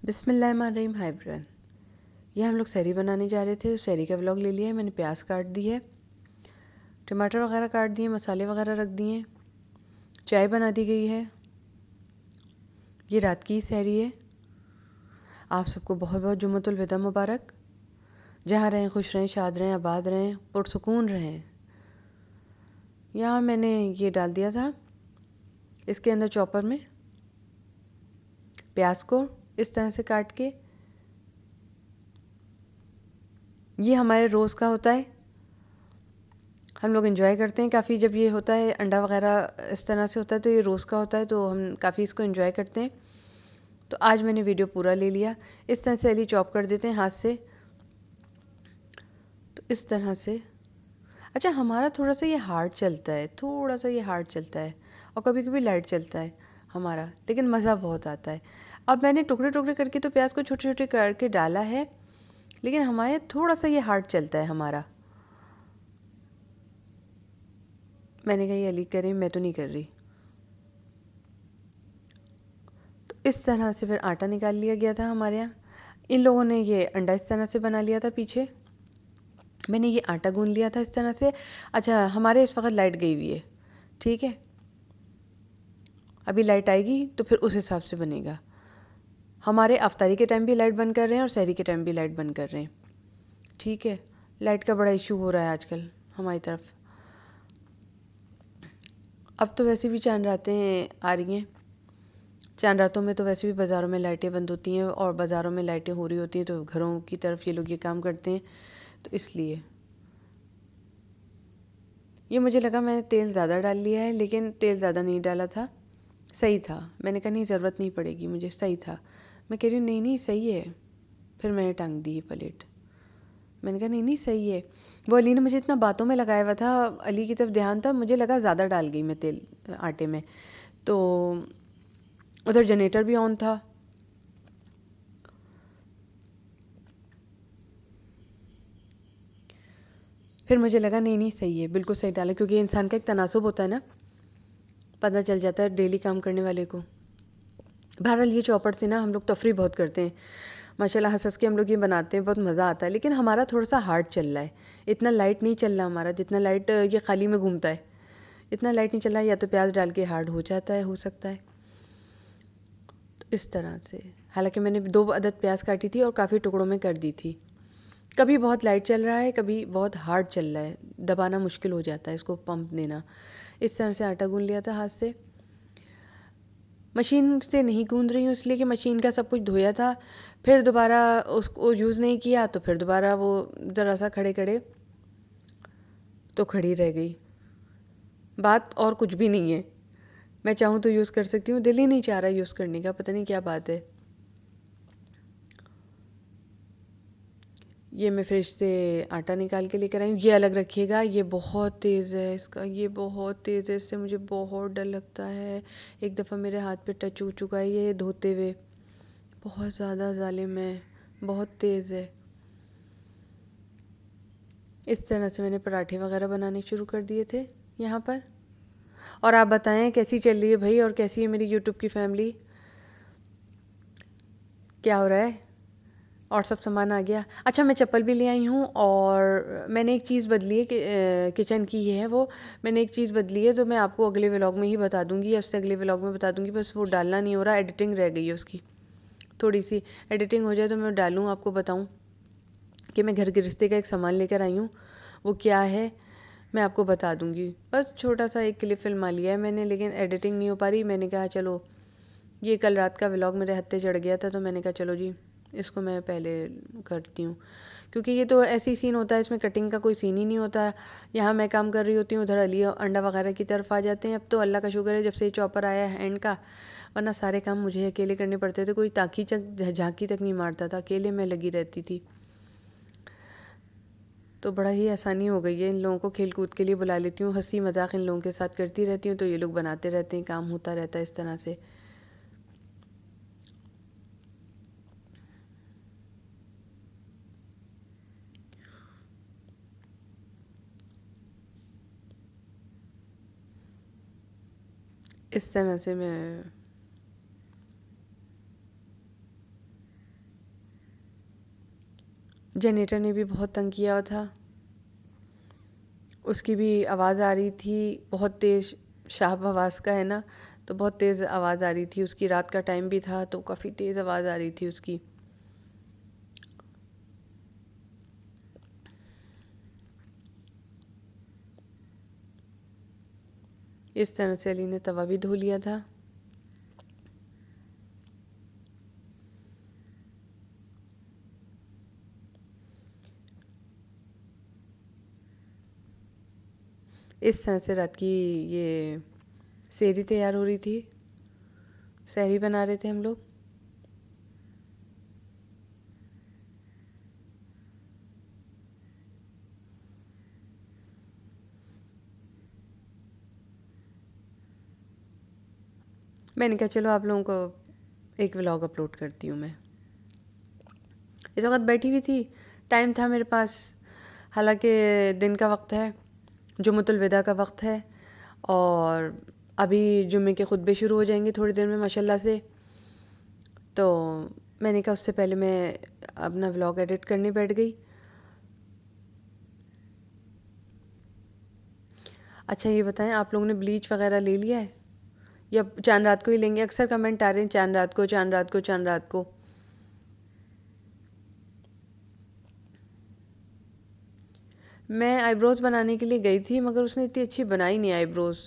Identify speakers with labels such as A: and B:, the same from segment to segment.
A: बिस्मिल्लाहिर्रहमानिर्रहीम। Hi everyone, ये हम लोग सहरी बनाने जा रहे थे तो सहरी का व्लॉग ले लिया है। मैंने प्याज काट दी है, टमाटर वगैरह काट दिए, मसाले वगैरह रख दिए, चाय बना दी गई है। ये रात की सहरी है। आप सबको बहुत बहुत जुम्मतुल विदा मुबारक। जहाँ रहें खुश रहें, शाद रहें, आबाद रहें, पुरसुकून रहें। यहाँ मैंने ये डाल दिया था इसके अंदर चॉपर में, प्याज को इस तरह से काट के। ये हमारे रोज़ का होता है, हम लोग एंजॉय करते हैं काफ़ी। जब ये होता है अंडा वगैरह इस तरह से होता है तो ये रोज़ का होता है, तो हम काफ़ी इसको एंजॉय करते हैं। तो आज मैंने वीडियो पूरा ले लिया। इस तरह से अली चॉप कर देते हैं हाथ से, तो इस तरह से। अच्छा, हमारा थोड़ा सा ये हार्ड चलता है, थोड़ा सा ये हार्ड चलता है और कभी कभी लाइट चलता है हमारा, लेकिन मज़ा बहुत आता है। अब मैंने टुकड़े टुकड़े करके तो प्याज को छोटे छोटे करके डाला है, लेकिन हमारे थोड़ा सा ये हार्ड चलता है हमारा। मैंने कहा ये अली करे, मैं तो नहीं कर रही। तो इस तरह से फिर आटा निकाल लिया गया था हमारे यहाँ। इन लोगों ने ये अंडा इस तरह से बना लिया था पीछे, मैंने ये आटा गूंद लिया था इस तरह से। अच्छा, हमारे इस वक्त लाइट गई हुई है, ठीक है। अभी लाइट आएगी तो फिर उस हिसाब से बनेगा। हमारे अफ्तारी के टाइम भी लाइट बंद कर रहे हैं और सहरी के टाइम भी लाइट बंद कर रहे हैं, ठीक है। लाइट का बड़ा इशू हो रहा है आजकल हमारी तरफ। अब तो वैसे भी चांद रातें आ रही हैं। चांद रातों में तो वैसे भी बाज़ारों में लाइटें बंद होती हैं और बाज़ारों में लाइटें हो रही होती हैं, तो घरों की तरफ ये लोग ये काम करते हैं, तो इसलिए ये मुझे लगा मैंने तेल ज़्यादा डाल लिया है, लेकिन तेल ज़्यादा नहीं डाला था, सही था। मैंने कहा नहीं, ज़रूरत नहीं पड़ेगी मुझे, सही था। मैं कह रही हूँ नहीं नहीं सही है। फिर मैंने टांग दी ये प्लेट। मैंने कहा नहीं नहीं सही है। वो अली ने मुझे इतना बातों में लगाया हुआ था, अली की तरफ ध्यान था, मुझे लगा ज़्यादा डाल गई मैं तेल आटे में। तो उधर जनरेटर भी ऑन था, फिर मुझे लगा नहीं नहीं सही है, बिल्कुल सही डाला, क्योंकि इंसान का एक तनासुब होता है ना, पता चल जाता है डेली काम करने वाले को। बहरहाल ये चौपड़ से ना हम लोग तफरी बहुत करते हैं माशाल्लाह, हंस हंस के हम लोग ये बनाते हैं, बहुत मज़ा आता है। लेकिन हमारा थोड़ा सा हार्ड चल रहा है, इतना लाइट नहीं चल रहा हमारा, जितना लाइट ये खाली में घूमता है इतना लाइट नहीं चल रहा है। या तो प्याज डाल के हार्ड हो जाता है, हो सकता है। तो इस तरह से, हालांकि मैंने 2 अदद प्याज काटी थी और काफ़ी टुकड़ों में कर दी थी। कभी बहुत लाइट चल रहा है, कभी बहुत हार्ड चल रहा है, दबाना मुश्किल हो जाता है इसको, पंप देना। इस तरह से आटा गूंद लिया था हाथ से। मशीन से नहीं गूंद रही हूँ इसलिए कि मशीन का सब कुछ धोया था, फिर दोबारा उसको यूज़ नहीं किया, तो फिर दोबारा वो ज़रा सा खड़े खड़े तो खड़ी रह गई। बात और कुछ भी नहीं है, मैं चाहूँ तो यूज़ कर सकती हूँ, दिल ही नहीं चाह रहा यूज़ करने का, पता नहीं क्या बात है। ये मैं फ्रिज से आटा निकाल के लेकर आई हूँ। ये अलग रखिएगा, ये बहुत तेज़ है इसका, ये बहुत तेज़ है, इससे मुझे बहुत डर लगता है। एक दफ़ा मेरे हाथ पे टच हो चुका है ये धोते हुए, बहुत ज़्यादा जालिम है, बहुत तेज़ है। इस तरह से मैंने पराठे वगैरह बनाने शुरू कर दिए थे यहाँ पर। और आप बताएं कैसी चल रही है भाई, और कैसी है मेरी यूट्यूब की फैमिली, क्या हो रहा है? और सब सामान आ गया? अच्छा, मैं चप्पल भी ले आई हूँ, और मैंने एक चीज़ बदली है कि किचन की ये है वो, मैंने एक चीज़ बदली है जो मैं आपको अगले व्लॉग में ही बता दूँगी, या उससे अगले व्लॉग में बता दूँगी। बस वो डालना नहीं हो रहा, एडिटिंग रह गई है उसकी, थोड़ी सी एडिटिंग हो जाए तो मैं डालूँ, आपको बताऊँ कि मैं घर गृहस्थी का एक सामान लेकर आई हूँ, वो क्या है मैं आपको बता दूँगी। बस छोटा सा एक क्लिप फिल्मा लिया है मैंने, लेकिन एडिटिंग नहीं हो पा रही। मैंने कहा चलो, ये कल रात का व्लॉग मेरे हत्थे चढ़ गया था, तो मैंने कहा चलो जी इसको मैं पहले करती हूँ, क्योंकि ये तो ऐसी सीन होता है, इसमें कटिंग का कोई सीन ही नहीं होता। यहाँ मैं काम कर रही होती हूँ, उधर अली अंडा वगैरह की तरफ आ जाते हैं। अब तो अल्लाह का शुक्र है जब से ये चॉपर आया है हैंड का, वरना सारे काम मुझे अकेले करने पड़ते थे, कोई ताकी झांकी तक नहीं मारता था, अकेले मैं लगी रहती थी। तो बड़ा ही आसानी हो गई है, इन लोगों को खेल कूद के लिए बुला लेती हूँ, हंसी मजाक इन लोगों के साथ करती रहती हूँ, तो ये लोग बनाते रहते हैं, काम होता रहता है इस तरह से। इस तरह से मैं जनरेटर ने भी बहुत तंग किया हुआ था, उसकी भी आवाज़ आ रही थी बहुत तेज़। शाहब हवास का है ना, तो बहुत तेज़ आवाज़ आ रही थी उसकी। रात का टाइम भी था तो काफ़ी तेज़ आवाज़ आ रही थी उसकी। इस तरह से अली ने तवा भी धो लिया था। इस तरह से रात की ये सहरी तैयार हो रही थी। सहरी बना रहे थे हम लोग। मैंने कहा चलो आप लोगों को एक व्लॉग अपलोड करती हूँ मैं। इस वक्त बैठी हुई थी, टाइम था मेरे पास, हालांकि दिन का वक्त है, जुम्मतुल विदा का वक्त है, और अभी जुम्मे के खुतबे शुरू हो जाएंगे थोड़ी देर में माशाल्लाह से। तो मैंने कहा उससे पहले मैं अपना व्लॉग एडिट करने बैठ गई। अच्छा ये बताएं, आप लोगों ने ब्लीच वगैरह ले लिया है या चांद रात को ही लेंगे? अक्सर कमेंट आ रहे हैं चांद रात को, चांद रात को, चांद रात को। मैं आईब्रोज़ बनाने के लिए गई थी मगर उसने इतनी अच्छी बनाई नहीं आईब्रोज़,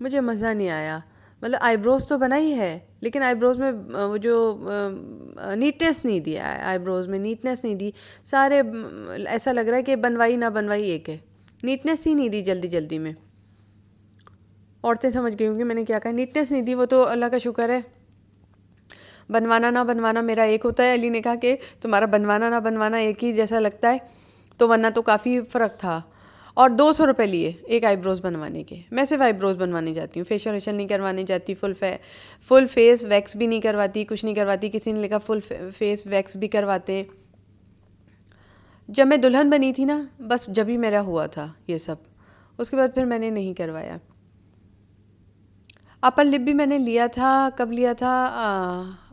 A: मुझे मज़ा नहीं आया। मतलब आईब्रोज़ तो बनाई है लेकिन आईब्रोज़ में वो जो नीटनेस नहीं दिया है, आईब्रोज़ में नीटनेस नहीं दी। सारे ऐसा लग रहा है कि बनवाई ना बनवाई एक है, नीटनेस ही नहीं दी जल्दी जल्दी में। औरतें समझ गई होंगी मैंने क्या कहा, नीटनेस नहीं दी। वो तो अल्लाह का शुक्र है, बनवाना ना बनवाना मेरा एक होता है। अली ने कहा कि तुम्हारा बनवाना ना बनवाना एक ही जैसा लगता है, तो वरना तो काफ़ी फ़र्क था। और 200 रुपये लिए एक आईब्रोज़ बनवाने के। मैं सिर्फ आईब्रोज़ बनवाने जाती हूँ, फेशियल वेशियल नहीं करवाने जाती, फुल फेस वैक्स भी नहीं करवाती, कुछ नहीं करवाती। किसी ने लिखा फुल फेस वैक्स भी करवाते हैं। जब मैं दुल्हन बनी थी ना, बस जब ही मेरा हुआ था ये सब, उसके बाद फिर मैंने नहीं करवाया। अपर लिप भी मैंने लिया था, कब लिया था,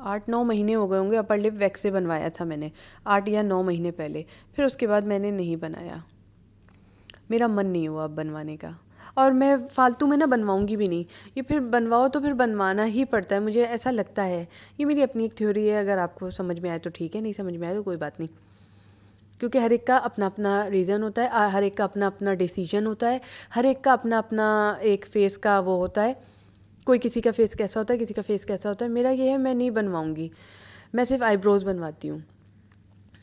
A: 8-9 महीने हो गए होंगे। अपर लिप वैक्स से बनवाया था मैंने 8 या 9 महीने पहले। फिर उसके बाद मैंने नहीं बनाया, मेरा मन नहीं हुआ अब बनवाने का। और मैं फालतू में ना बनवाऊंगी भी नहीं। ये फिर बनवाओ तो फिर बनवाना ही पड़ता है, मुझे ऐसा लगता है। ये मेरी अपनी एक थ्योरी है, अगर आपको समझ में आए तो ठीक है, नहीं समझ में आए तो कोई बात नहीं। क्योंकि हर एक का अपना अपना रीज़न होता है, हर एक का अपना अपना डिसीजन होता है, हर एक का अपना अपना एक फेस का वो होता है। कोई किसी का फेस कैसा होता है, किसी का फेस कैसा होता है। मेरा ये है, मैं नहीं बनवाऊंगी, मैं सिर्फ आईब्रोज़ बनवाती हूँ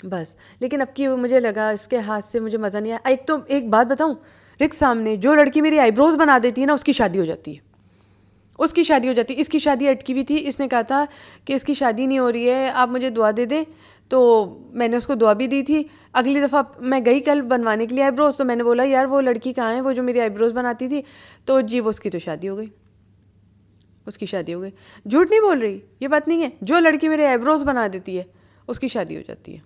A: बस। लेकिन अब की मुझे लगा इसके हाथ से मुझे मज़ा नहीं आया। एक तो एक बात बताऊँ, रिक सामने जो लड़की मेरी आईब्रोज़ बना देती है ना, उसकी शादी हो जाती है, उसकी शादी हो जाती है। इसकी शादी अटकी हुई थी, इसने कहा था कि इसकी शादी नहीं हो रही है, आप मुझे दुआ दे दें। तो मैंने उसको दुआ भी दी थी। अगली दफ़ा मैं गई कल बनवाने के लिए आईब्रोज़, तो मैंने बोला यार वो लड़की कहाँ है, वो जो मेरी आईब्रोज़ बनाती थी? तो जी वो उसकी तो शादी हो गई, उसकी शादी हो गई। झूठ नहीं बोल रही, ये बात नहीं है। जो लड़की मेरे आईब्रोज़ बना देती है उसकी शादी हो जाती है।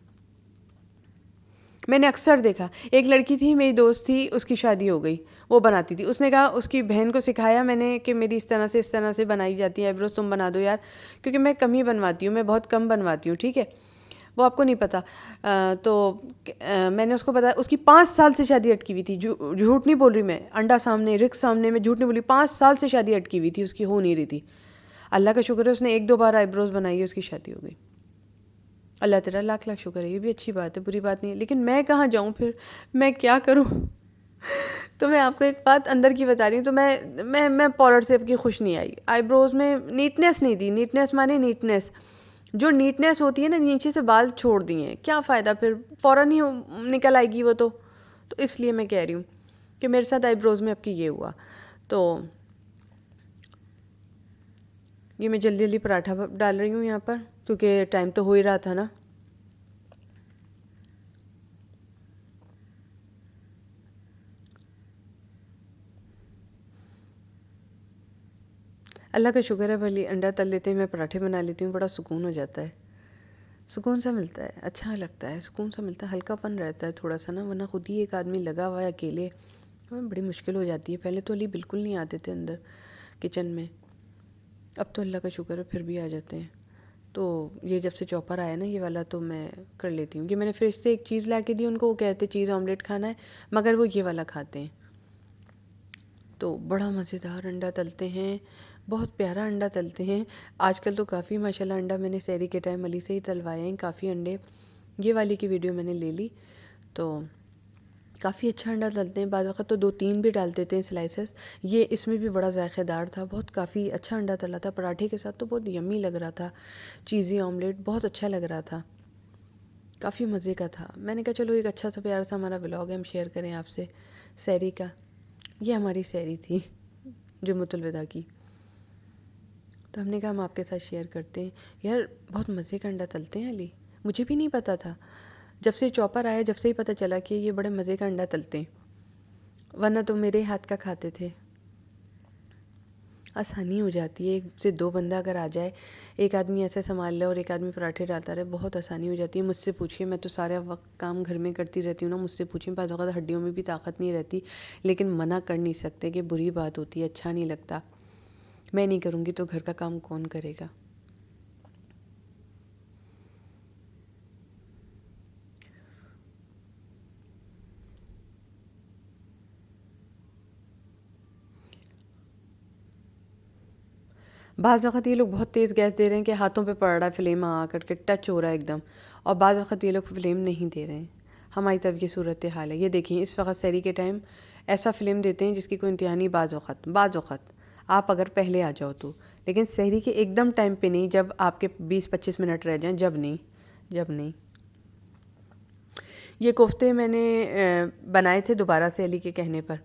A: मैंने अक्सर देखा, एक लड़की थी मेरी दोस्त थी, उसकी शादी हो गई, वो बनाती थी। उसने कहा, उसकी बहन को सिखाया मैंने कि मेरी इस तरह से बनाई जाती है आईब्रोज़, तुम बना दो यार। क्योंकि मैं कम ही बनवाती हूँ, मैं बहुत कम बनवाती हूँ, ठीक है, वो आपको नहीं पता। मैंने उसको बताया, उसकी 5 साल से शादी अटकी हुई थी। झूठ नहीं बोल रही मैं, अंडा सामने, रिक सामने, मैं झूठ नहीं बोली। 5 साल से शादी अटकी हुई थी उसकी, हो नहीं रही थी। अल्लाह का शुक्र है उसने 1-2 बार आईब्रोज़ बनाई है, उसकी शादी हो गई। अल्लाह तेरा लाख लाख शुक्र है, ये भी अच्छी बात है, बुरी बात नहीं है। लेकिन मैं कहाँ जाऊँ फिर, मैं क्या करूँ? तो मैं आपको एक बात अंदर की बता रही हूँ। तो मैं पॉलर से आपकी खुश नहीं आई। आईब्रोज़ में नीटनेस नहीं दी, नीटनेस माने नीटनेस, जो नीटनेस होती है ना, नीचे से बाल छोड़ दिए, क्या फ़ायदा फिर, फ़ौरन ही निकल आएगी वो तो इसलिए मैं कह रही हूँ कि मेरे साथ आईब्रोज़ में आपकी ये हुआ। तो ये मैं जल्दी जल्दी पराठा डाल रही हूँ यहाँ पर, क्योंकि टाइम तो हो ही रहा था ना। अल्लाह का शुक्र है, भली अंडा तल लेते हैं, मैं पराठे बना लेती हूँ, बड़ा सुकून हो जाता है, सुकून सा मिलता है, अच्छा लगता है, सुकून सा मिलता है, हल्कापन रहता है थोड़ा सा ना। वरना खुद ही एक आदमी लगा हुआ है अकेले, बड़ी मुश्किल हो जाती है। पहले तो अली बिल्कुल नहीं आते थे अंदर किचन में, अब तो अल्लाह का शुक्र है फिर भी आ जाते हैं। तो ये जब से चॉपर आया ना ये वाला, तो मैं कर लेती हूँ। ये मैंने फ्रिज से एक चीज़ ला के दी उनको, वो कहते चीज़ ऑमलेट खाना है, मगर वो ये वाला खाते हैं। तो बड़ा मज़ेदार अंडा तलते हैं, बहुत प्यारा अंडा तलते हैं। आजकल तो काफ़ी माशाल्लाह अंडा मैंने सहरी के टाइम अली से ही तलवाए हैं, काफ़ी अंडे। ये वाली की वीडियो मैंने ले ली, तो काफ़ी अच्छा अंडा तलते हैं। बाज़ वक़्त तो 2-3 भी डाल देते हैं स्लाइसेस। ये इसमें भी बड़ा ज़ायक़ेदार था, बहुत काफ़ी अच्छा अंडा तला था। पराठे के साथ तो बहुत यम्मी लग रहा था, चीज़ी ऑमलेट बहुत अच्छा लग रहा था, काफ़ी मज़े का था। मैंने कहा चलो एक अच्छा सा प्यारा सा हमारा व्लॉग है, हम शेयर करें आपसे सहरी का। ये हमारी सहरी थी जुम्मतुल विदा की, तो हमने कहा हम आपके साथ शेयर करते हैं। यार बहुत मज़े का अंडा तलते हैं अली, मुझे भी नहीं पता था। जब से चॉपर आया जब से ही पता चला कि ये बड़े मज़े का अंडा तलते हैं, वरना तो मेरे हाथ का खाते थे। आसानी हो जाती है, एक से दो बंदा अगर आ जाए, एक आदमी ऐसे संभाल ले और एक आदमी पराठे डालता रहे, बहुत आसानी हो जाती है। मुझसे पूछिए, मैं तो सारा वक्त काम घर में करती रहती हूँ ना, मुझसे पूछिए बाज़ औक़ात हड्डियों में भी ताकत नहीं रहती, लेकिन मना कर नहीं सकते कि बुरी बात होती है, अच्छा नहीं लगता। मैं नहीं करूँगी तो घर का काम कौन करेगा। बाज़ वक़्त ये लोग बहुत तेज़ गैस दे रहे हैं कि हाथों पे पड़ रहा है, फ्लेम आ करके टच हो रहा है एकदम, और बाज़ वक़्त ये लोग फ्लेम नहीं दे रहे हैं। हमारी तब ये सूरत हाल है। ये देखिए इस वक्त सहरी के टाइम ऐसा फ्लेम देते हैं जिसकी कोई इंतहा नहीं। बाज़ वक़्त आप अगर पहले आ जाओ तो, लेकिन सहरी के एकदम टाइम पे नहीं, जब आपके 20-25 मिनट रह जाएं, जब नहीं, जब नहीं। ये कोफ्ते मैंने बनाए थे दोबारा से अली के कहने पर,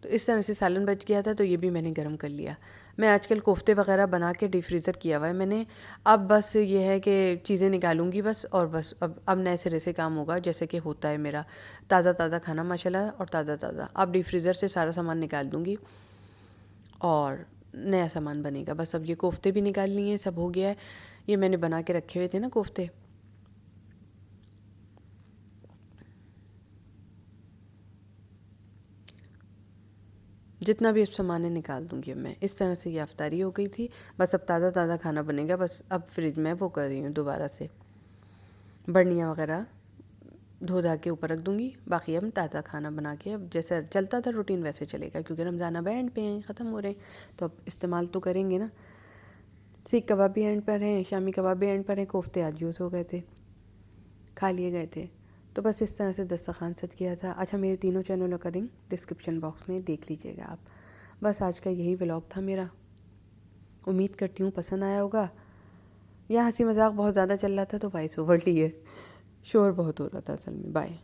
A: तो इस तरह से सालन बच गया था, तो ये भी मैंने गर्म कर लिया। मैं आजकल कोफ्ते वगैरह बना के डीप फ्रीज़र किया हुआ है मैंने। अब बस ये है कि चीज़ें निकालूंगी बस, और बस अब नए सिरे से काम होगा, जैसे कि होता है मेरा ताज़ा ताज़ा खाना माशाल्लाह, और ताज़ा ताज़ा अब डीप फ्रीज़र से सारा सामान निकाल दूँगी और नया सामान बनेगा। बस अब ये कोफ्ते भी निकाल लिए, सब हो गया है। ये मैंने बना के रखे हुए थे ना कोफ्ते, जितना भी अब सामान है निकाल दूँगी अब मैं। इस तरह से ये अफ्तारी हो गई थी। बस अब ताज़ा ताज़ा खाना बनेगा, बस अब फ्रिज में वो कर रही हूँ दोबारा से, बर्नियाँ वगैरह धो धा के ऊपर रख दूँगी। बाकी हम ताज़ा खाना बना के, अब जैसे चलता था रूटीन वैसे चलेगा, क्योंकि रमज़ान अब एंड पे हैं, ख़त्म हो रहे हैं, तो अब इस्तेमाल तो करेंगे ना। सीख कबाब भी एंड पर हैं, शामी कबाब भी एंड पर हैं, कोफ्ते आज यूज़ हो गए थे, खा लिए गए थे। तो बस इस तरह से दस्तरखान सज गया था। अच्छा, मेरे तीनों चैनलों का लिंक डिस्क्रिप्शन बॉक्स में देख लीजिएगा आप। बस आज का यही व्लॉग था मेरा, उम्मीद करती हूँ पसंद आया होगा। यह हंसी मजाक बहुत ज़्यादा चल रहा था तो वॉइस ओवर ली है, शोर बहुत हो रहा था असल में। बाय।